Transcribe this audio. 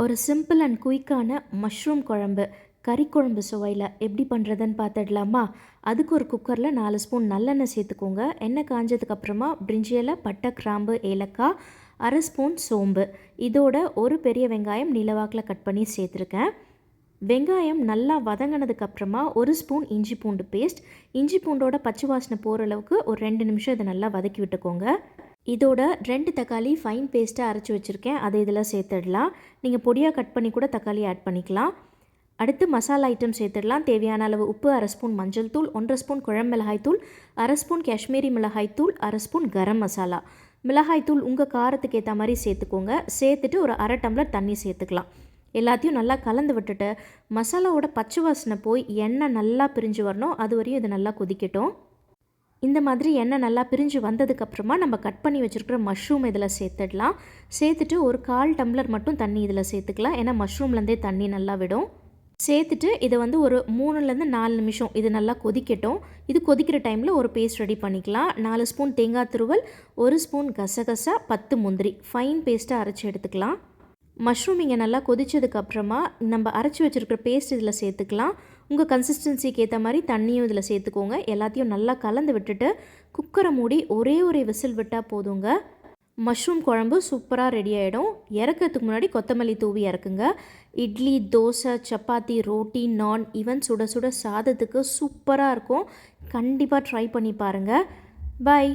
ஒரு simple and குயிக்கான mushroom குழம்பு, கறி குழம்பு சுவையில் எப்படி பண்ணுறதுன்னு பார்த்துடலாமா? அதுக்கு ஒரு குக்கரில் 4 ஸ்பூன் நல்லெண்ணெய் சேர்த்துக்கோங்க. எண்ணெய் காஞ்சதுக்கப்புறமா பிரிஞ்சி இலை, பட்டை, கிராம்பு, ஏலக்காய், 1/2 ஸ்பூன் சோம்பு, இதோட ஒரு பெரிய வெங்காயம் நீளவாக்கில் கட் பண்ணி சேர்த்துருக்கேன். வெங்காயம் நல்லா வதங்கினதுக்கப்புறமா 1 ஸ்பூன் இஞ்சி பூண்டு பேஸ்ட், இஞ்சி பூண்டோட பச்சை வாசனை போகிற அளவுக்கு ஒரு 2 நிமிஷம் இதை நல்லா வதக்கி விட்டுக்கோங்க. இதோட 2 தக்காளி ஃபைன் பேஸ்ட்டாக அரைச்சி வச்சுருக்கேன், அதை இதில் சேர்த்துடலாம். நீங்கள் பொடியாக கட் பண்ணி கூட தக்காளி ஆட் பண்ணிக்கலாம். அடுத்து மசாலா ஐட்டம் சேர்த்துடலாம். தேவையான அளவு உப்பு, 1/2 ஸ்பூன் மஞ்சள் தூள், 1 ஸ்பூன் குழம்பு மிளகாய் தூள், 1/2 ஸ்பூன் காஷ்மீரி மிளகாய் தூள், 1/2 ஸ்பூன் கரம் மசாலா. மிளகாய் தூள் உங்கள் காரத்துக்கு ஏற்ற மாதிரி சேர்த்துக்கோங்க. சேர்த்துட்டு ஒரு 1/2 டம்ளர் தண்ணி சேர்த்துக்கலாம். எல்லாத்தையும் நல்லா கலந்து விட்டுட்டு மசாலாவோட பச்சை வாசனை போய் எண்ணெய் நல்லா பிரிஞ்சு வரணும், அது வரையும் இது நல்லா கொதிக்கட்டும். இந்த மாதிரி எண்ணெய் நல்லா பிரிஞ்சு வந்ததுக்கப்புறமா நம்ம கட் பண்ணி வச்சுருக்கிற மஷ்ரூம் இதில் சேர்த்துடலாம். சேர்த்துட்டு ஒரு 1/4 டம்ளர் மட்டும் தண்ணி இதில் சேர்த்துக்கலாம், ஏன்னா மஷ்ரூம்லேருந்தே தண்ணி நல்லா விடும். சேர்த்துட்டு இதை ஒரு 3லேருந்து 4 நிமிஷம் இது நல்லா கொதிக்கட்டும். இது கொதிக்கிற டைமில் ஒரு பேஸ்ட் ரெடி பண்ணிக்கலாம். 4 ஸ்பூன் தேங்காய் துருவல், 1 ஸ்பூன் கசகசா, 10 முந்திரி ஃபைன் பேஸ்ட்டாக அரைச்சி எடுத்துக்கலாம். மஷ்ரூம் இங்கே நல்லா கொதிச்சதுக்கப்புறமா நம்ம அரைச்சி வச்சுருக்கிற பேஸ்ட் இதில் சேர்த்துக்கலாம். உங்கள் கன்சிஸ்டன்சிக்கு ஏற்ற மாதிரி தண்ணியும் இதில் சேர்த்துக்கோங்க. எல்லாத்தையும் நல்லா கலந்து விட்டுட்டு குக்கரை மூடி ஒரே விசில் விட்டால் போதுங்க. மஷ்ரூம் குழம்பு சூப்பராக ரெடி ஆகிடும். இறக்கிறதுக்கு முன்னாடி கொத்தமல்லி தூவி இறக்குங்க. இட்லி, தோசை, சப்பாத்தி, ரோட்டி, நான், ஈவன் சுட சுட சாதத்துக்கு சூப்பராக இருக்கும். கண்டிப்பாக ட்ரை பண்ணி பாருங்கள். பாய்.